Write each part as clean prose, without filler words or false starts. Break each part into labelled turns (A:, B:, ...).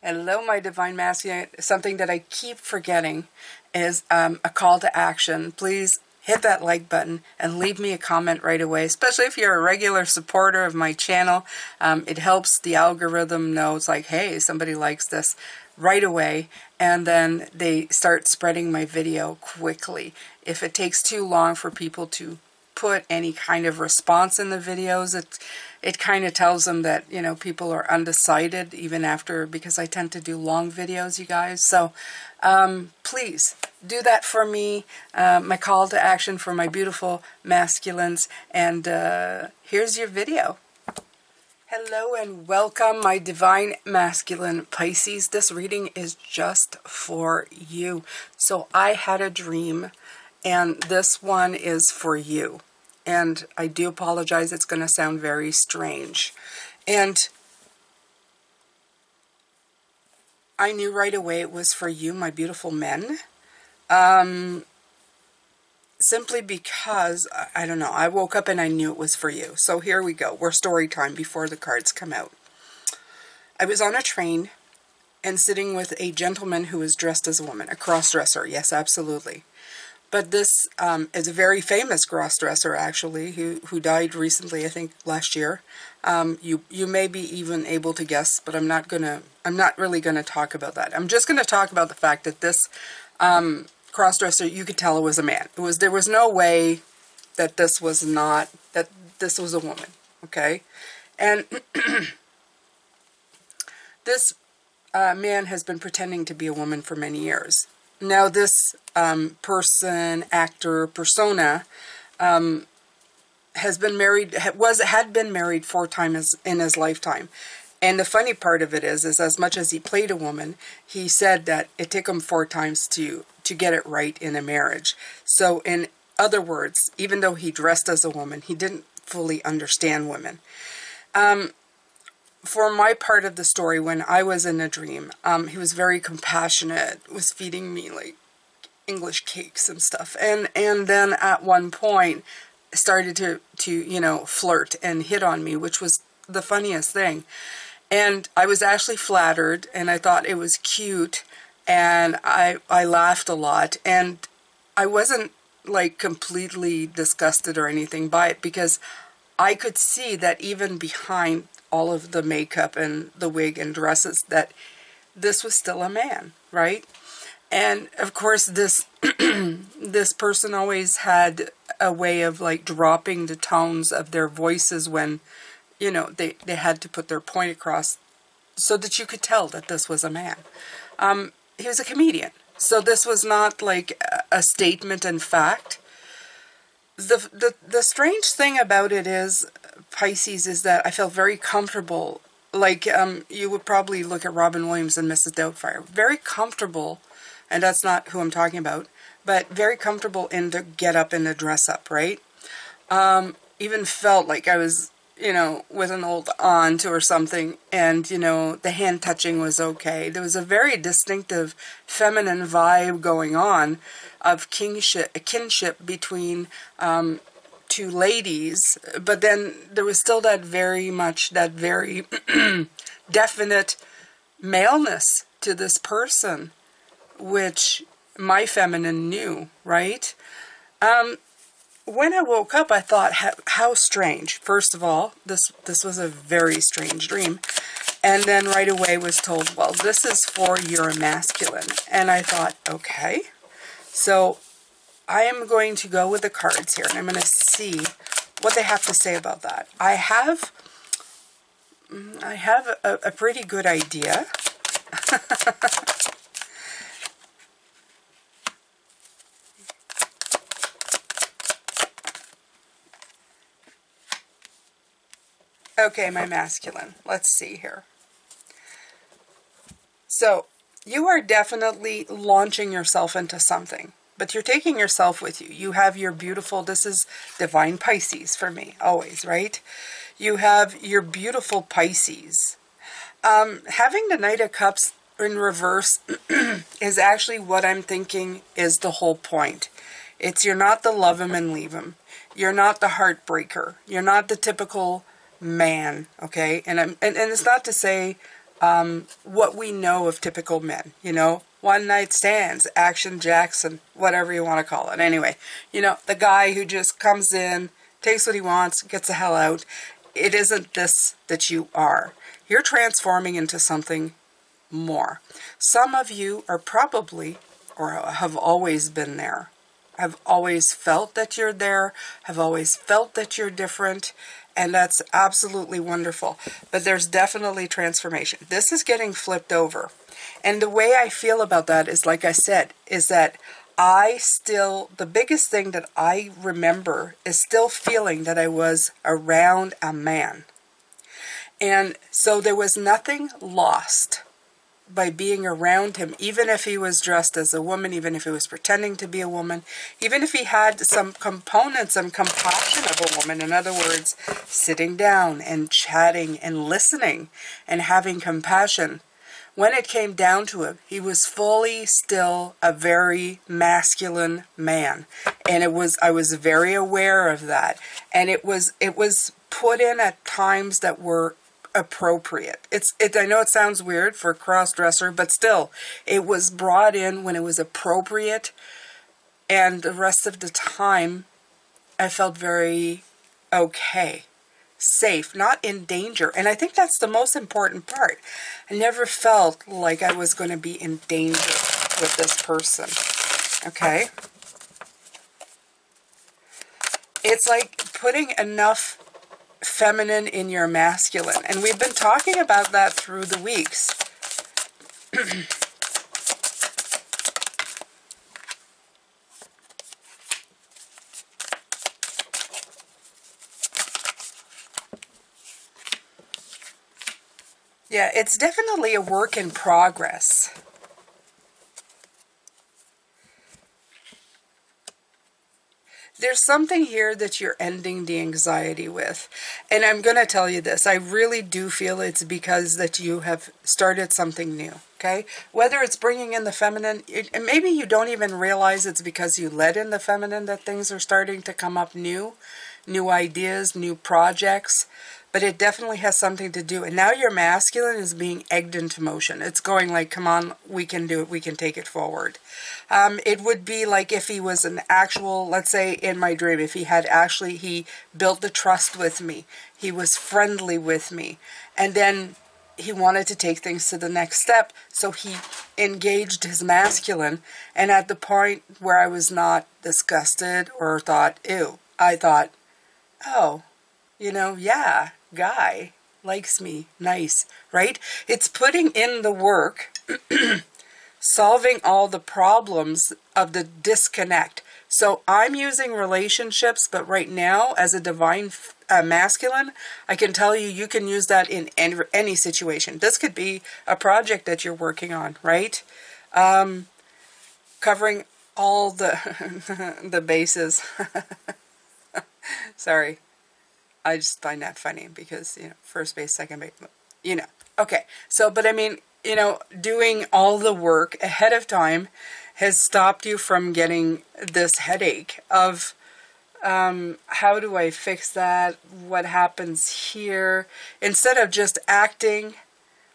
A: Hello, my divine masculine. Something that I keep forgetting is a call to action. Please hit that like button and leave me a comment right away, especially if you're a regular supporter of my channel. It helps the algorithm know it's like, hey, somebody likes this right away, and then they start spreading my video quickly. If it takes too long for people to put any kind of response in the videos, it kind of tells them that, you know, people are undecided even after, because I tend to do long videos, you guys. So please do that for me. My call to action for my beautiful masculines, and here's your video. Hello and welcome, my divine masculine Pisces. This reading is just for you. So I had a dream, and this one is for you. And I do apologize, it's going to sound very strange. And I knew right away it was for you, my beautiful men. Simply because, I don't know, I woke up and I knew it was for you. So here we go. We're story time before the cards come out. I was on a train and sitting with a gentleman who was dressed as a woman, a cross-dresser. Yes, absolutely. But this is a very famous cross-dresser, actually, who died recently, I think last year. You may be even able to guess, but I'm not really gonna talk about that. I'm just gonna talk about the fact that this cross-dresser, you could tell it was a man. There was no way that this was a woman. Okay, and this man has been pretending to be a woman for many years. Now this person, actor, persona, has been married, had been married 4 times in his lifetime. And the funny part of it is as much as he played a woman, he said that it took him 4 times to get it right in a marriage. So in other words, even though he dressed as a woman, he didn't fully understand women. For my part of the story, when I was in a dream, he was very compassionate, was feeding me like English cakes and stuff, and then at one point started to you know, flirt and hit on me, which was the funniest thing. And I was actually flattered, and I thought it was cute, and I laughed a lot, and I wasn't like completely disgusted or anything by it, because I could see that even behind all of the makeup and the wig and dresses, that this was still a man, right? And of course this this person always had a way of like dropping the tones of their voices when, you know, they had to put their point across so that you could tell that this was a man. He was a comedian, so this was not like a statement in fact. The strange thing about it is, Pisces, is that I felt very comfortable, like you would probably look at Robin Williams and Mrs. Doubtfire, very comfortable, and that's not who I'm talking about, but very comfortable in the get up and the dress up, right? Even felt like I was, you know, with an old aunt or something, and, you know, the hand touching was okay. There was a very distinctive feminine vibe going on of kinship between 2 ladies, but then there was still that very definite maleness to this person, which my feminine knew, right? When I woke up, I thought, how strange. First of all, this was a very strange dream. And then right away was told, well, this is for your masculine. And I thought, okay. So I am going to go with the cards here, and I'm going to see what they have to say about that. I have a pretty good idea. Okay, my masculine. Let's see here. So, you are definitely launching yourself into something, but you're taking yourself with you. You have your beautiful, this is divine Pisces for me, always, right? You have your beautiful Pisces. Having the Knight of Cups in reverse is actually what I'm thinking is the whole point. It's you're not the love him and leave him. You're not the heartbreaker. You're not the typical man, okay? And it's not to say what we know of typical men, you know, one night stands, Action Jackson, whatever you want to call it. Anyway, you know, the guy who just comes in, takes what he wants, gets the hell out. It isn't this that you are. You're transforming into something more. Some of you are probably, or have always been there. Have always felt that you're there, have always felt that you're different, and that's absolutely wonderful. But there's definitely transformation. This is getting flipped over. And the way I feel about that is, like I said, is that the biggest thing that I remember is still feeling that I was around a man. And so there was nothing lost by being around him, even if he was dressed as a woman, even if he was pretending to be a woman, even if he had some components and compassion of a woman. In other words, sitting down and chatting and listening and having compassion. When it came down to it, he was fully still a very masculine man. And I was very aware of that. And it was put in at times that were appropriate. I know it sounds weird for a cross-dresser, but still, it was brought in when it was appropriate, and the rest of the time, I felt very okay, safe, not in danger, and I think that's the most important part. I never felt like I was going to be in danger with this person, okay? It's like putting enough feminine in your masculine. And we've been talking about that through the weeks. Yeah, it's definitely a work in progress. There's something here that you're ending the anxiety with. And I'm going to tell you this. I really do feel it's because that you have started something new, okay? Whether it's bringing in the feminine, and maybe you don't even realize it's because you let in the feminine that things are starting to come up new ideas, new projects. But it definitely has something to do. And now your masculine is being egged into motion. It's going like, come on, we can do it. We can take it forward. It would be like if he was an actual, let's say in my dream, if he built the trust with me. He was friendly with me. And then he wanted to take things to the next step. So he engaged his masculine. And at the point where I was not disgusted or thought, ew, I thought, oh, yeah, guy likes me, nice, right? It's putting in the work, solving all the problems of the disconnect. So I'm using relationships, but right now, as a divine masculine, I can tell you can use that in any situation. This could be a project that you're working on, right? Covering all the the bases. Sorry. I just find that funny because, first base, second base, Okay, so, but I mean, doing all the work ahead of time has stopped you from getting this headache of how do I fix that? What happens here? Instead of just acting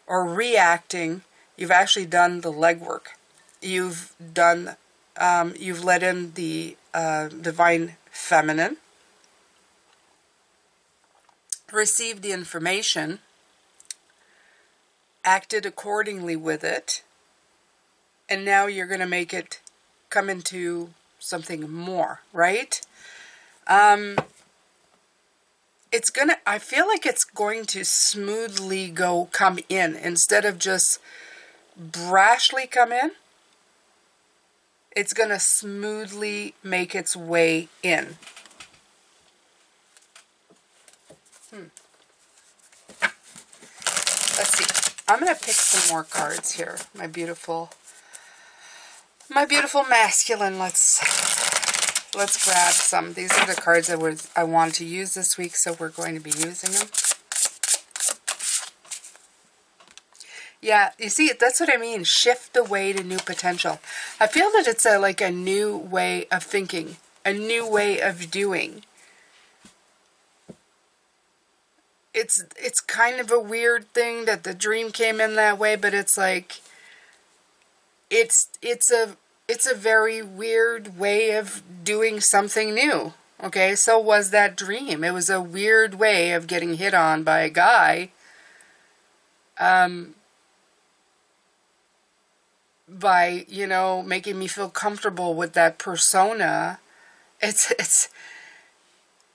A: or reacting, you've actually done the legwork. You've let in the divine feminine, received the information, acted accordingly with it, and now you're going to make it come into something more, right? I feel like it's going to smoothly come in instead of just brashly come in. It's going to smoothly make its way in. Let's see. I'm going to pick some more cards here. My beautiful masculine. Let's grab some. These are the cards I wanted to use this week, so we're going to be using them. Yeah, you see, that's what I mean. Shift the way to new potential. I feel that it's like a new way of thinking, a new way of doing. it's kind of a weird thing that the dream came in that way, but it's like, it's a very weird way of doing something new. Okay, so was that dream. It was a weird way of getting hit on by a guy, by, you know, making me feel comfortable with that persona. It's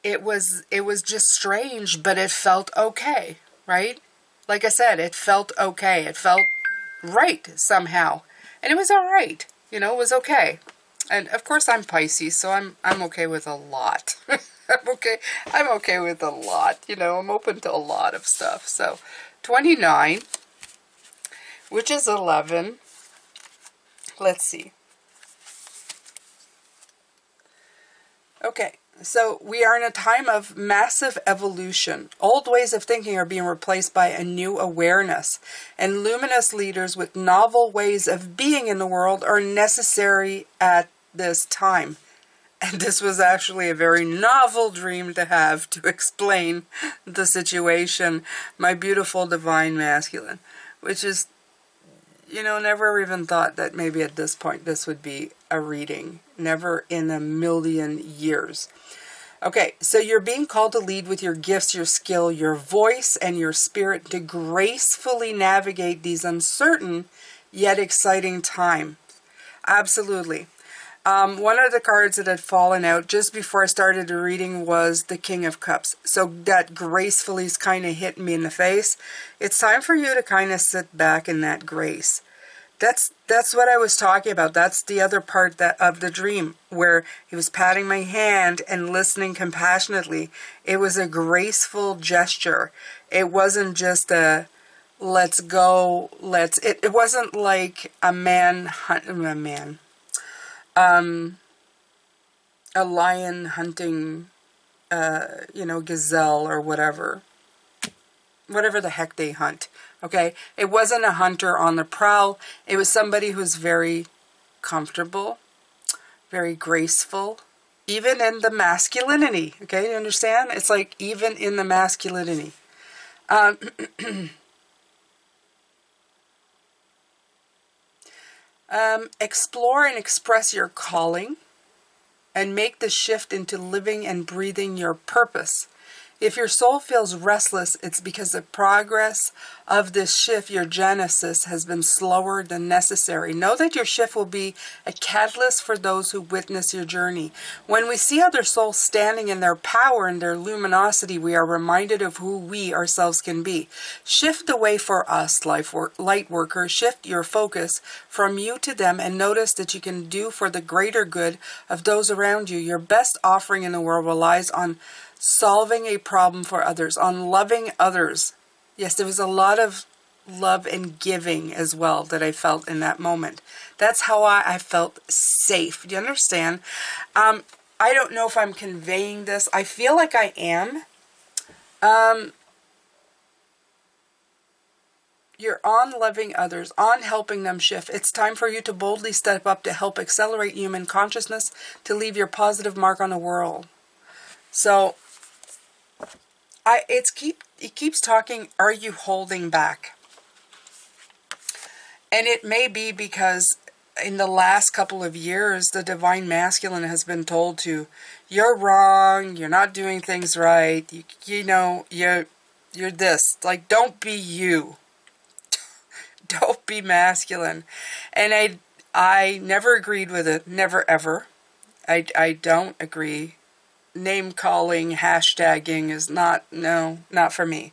A: it was just strange, but it felt okay, right? Like I said, it felt okay. It felt right somehow. And it was all right. You know, it was okay. And of course I'm Pisces, so I'm okay with a lot. I'm okay with a lot. You know, I'm open to a lot of stuff. So 29, which is 11. Let's see. Okay, so we are in a time of massive evolution. Old ways of thinking are being replaced by a new awareness, and luminous leaders with novel ways of being in the world are necessary at this time. And this was actually a very novel dream to have to explain the situation. My beautiful divine masculine, which is, you know, never even thought that maybe at this point this would be a reading. Never in a million years. Okay, so you're being called to lead with your gifts, your skill, your voice, and your spirit to gracefully navigate these uncertain yet exciting times. Absolutely. One of the cards that had fallen out just before I started the reading was the King of Cups. So that gracefully is kind of hitting me in the face. It's time for you to kind of sit back in that grace. That's what I was talking about. That's the other part of the dream, where he was patting my hand and listening compassionately. It was a graceful gesture. It wasn't just a let's go, it wasn't like a lion hunting, you know, gazelle or whatever the heck they hunt. Okay, it wasn't a hunter on the prowl. It was somebody who's very comfortable, very graceful, even in the masculinity. Okay, you understand? It's like even in the masculinity. Explore and express your calling and make the shift into living and breathing your purpose. If your soul feels restless, it's because the progress of this shift, your genesis, has been slower than necessary. Know that your shift will be a catalyst for those who witness your journey. When we see other souls standing in their power and their luminosity, we are reminded of who we ourselves can be. Shift the way for us, light workers. Shift your focus from you to them and notice that you can do for the greater good of those around you. Your best offering in the world relies on solving a problem for others, on loving others. Yes, there was a lot of love and giving as well that I felt in that moment. That's how I felt safe. Do you understand? I don't know if I'm conveying this. I feel like I am. You're on loving others, on helping them shift. It's time for you to boldly step up to help accelerate human consciousness, to leave your positive mark on the world. So it keeps talking, are you holding back? And it may be because in the last couple of years, the divine masculine has been told to, you're wrong, you're not doing things right, you know, you're this. Like, don't be you. Don't be masculine. And I never agreed with it, never ever. I don't agree. Name calling, hashtagging is not for me.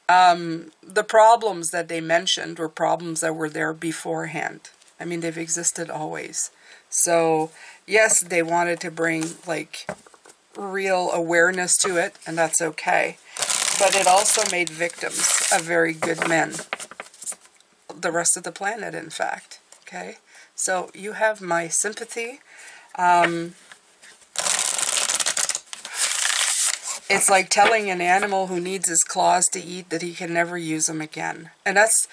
A: The problems that they mentioned were problems that were there beforehand. I mean, they've existed always. So, yes, they wanted to bring, like, real awareness to it, and that's okay. But it also made victims of very good men. The rest of the planet, in fact. Okay? So, you have my sympathy. It's like telling an animal who needs his claws to eat that he can never use them again. And that's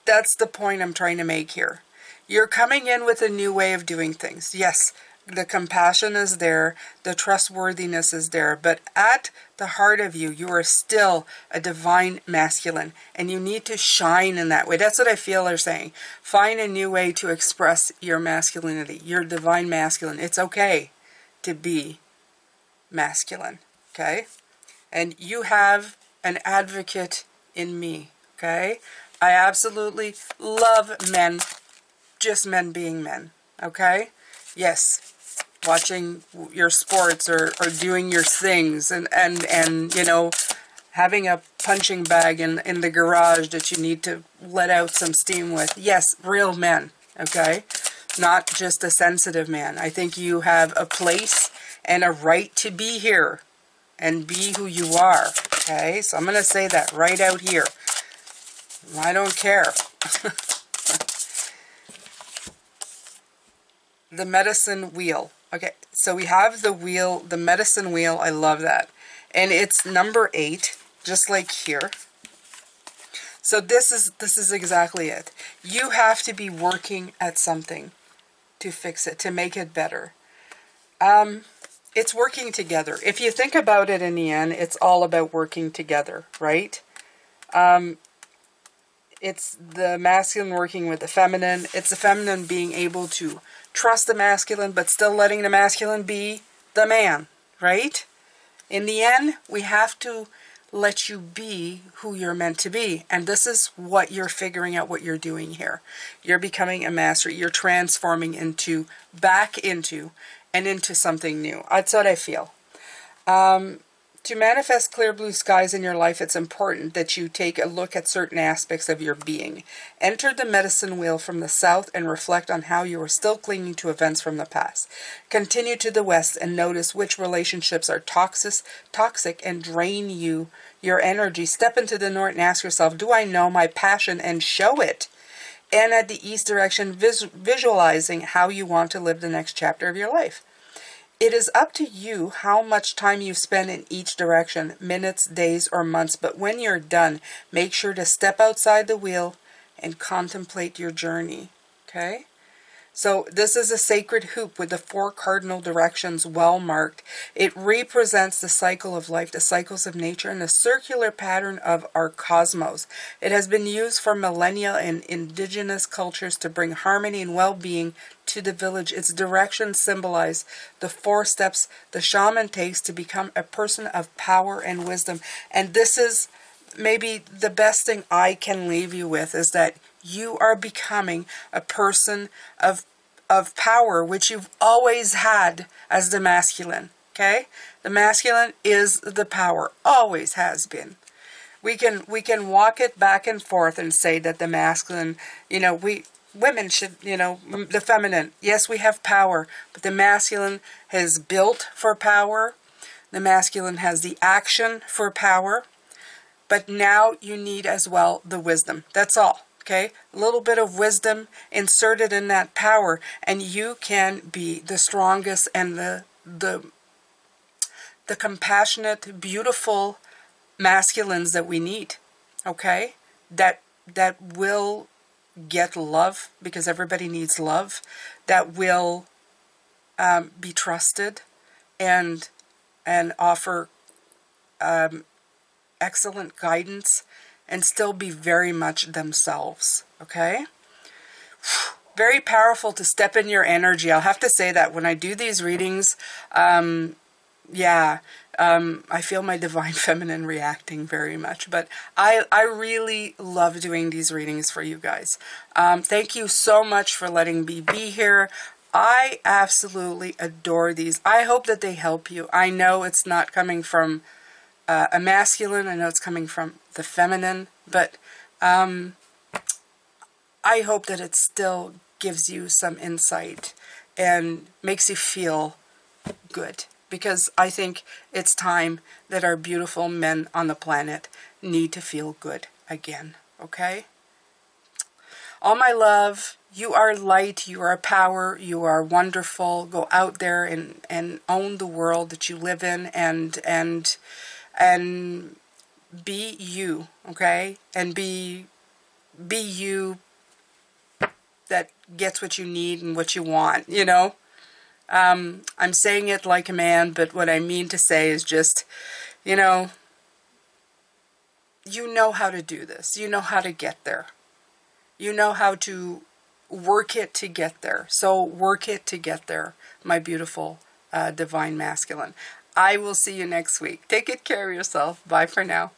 A: the point I'm trying to make here. You're coming in with a new way of doing things. Yes, the compassion is there, the trustworthiness is there, but at the heart of you, you are still a divine masculine, and you need to shine in that way. That's what I feel they're saying. Find a new way to express your masculinity, your divine masculine. It's okay to be masculine, okay? And you have an advocate in me, okay? I absolutely love men, just men being men, okay? Yes, watching your sports or doing your things and you know, having a punching bag in the garage that you need to let out some steam with. Yes, real men, okay? Not just a sensitive man. I think you have a place and a right to be here and be who you are, okay? So I'm going to say that right out here. I don't care. The medicine wheel. Okay, so we have the wheel, the medicine wheel. I love that. And it's number 8, just like here. So this is exactly it. You have to be working at something to fix it, to make it better. It's working together. If you think about it in the end, it's all about working together, right? It's the masculine working with the feminine. It's the feminine being able to trust the masculine, but still letting the masculine be the man, right? In the end, we have to let you be who you're meant to be. And this is what you're figuring out what you're doing here. You're becoming a master. You're transforming back into something new. That's what I feel. To manifest clear blue skies in your life, it's important that you take a look at certain aspects of your being. Enter the medicine wheel from the south and reflect on how you are still clinging to events from the past. Continue to the west and notice which relationships are toxic and drain your energy. Step into the north and ask yourself, do I know my passion, and show it? And at the east direction, visualizing how you want to live the next chapter of your life. It is up to you how much time you spend in each direction, minutes, days, or months, but when you're done, make sure to step outside the wheel and contemplate your journey, okay? So this is a sacred hoop with the 4 cardinal directions well marked. It represents the cycle of life, the cycles of nature, and the circular pattern of our cosmos. It has been used for millennia in indigenous cultures to bring harmony and well-being to the village. Its directions symbolize the 4 steps the shaman takes to become a person of power and wisdom. And this is maybe the best thing I can leave you with, is that you are becoming a person of power, which you've always had as the masculine, okay? The masculine is the power, always has been. We can walk it back and forth and say that the masculine, you know, women should, you know, the feminine, yes, we have power, but the masculine has built for power. The masculine has the action for power. But now you need as well the wisdom. That's all, okay? A little bit of wisdom inserted in that power, and you can be the strongest and the compassionate, beautiful masculines that we need, okay? That will get love, because everybody needs love. That will be trusted and offer excellent guidance and still be very much themselves, okay? Very powerful to step in your energy. I'll have to say that when I do these readings, I feel my divine feminine reacting very much. But I really love doing these readings for you guys. Thank you so much for letting me be here. I absolutely adore these. I hope that they help you. I know it's not coming from a masculine. I know it's coming from the feminine, but I hope that it still gives you some insight and makes you feel good, because I think it's time that our beautiful men on the planet need to feel good again, okay? All my love, you are light, you are power, you are wonderful. Go out there and own the world that you live in, and be you, okay? And be you that gets what you need and what you want, you know? I'm saying it like a man, but what I mean to say is just, you know how to do this. You know how to get there. You know how to work it to get there. So work it to get there, my beautiful divine masculine. I will see you next week. Take good care of yourself. Bye for now.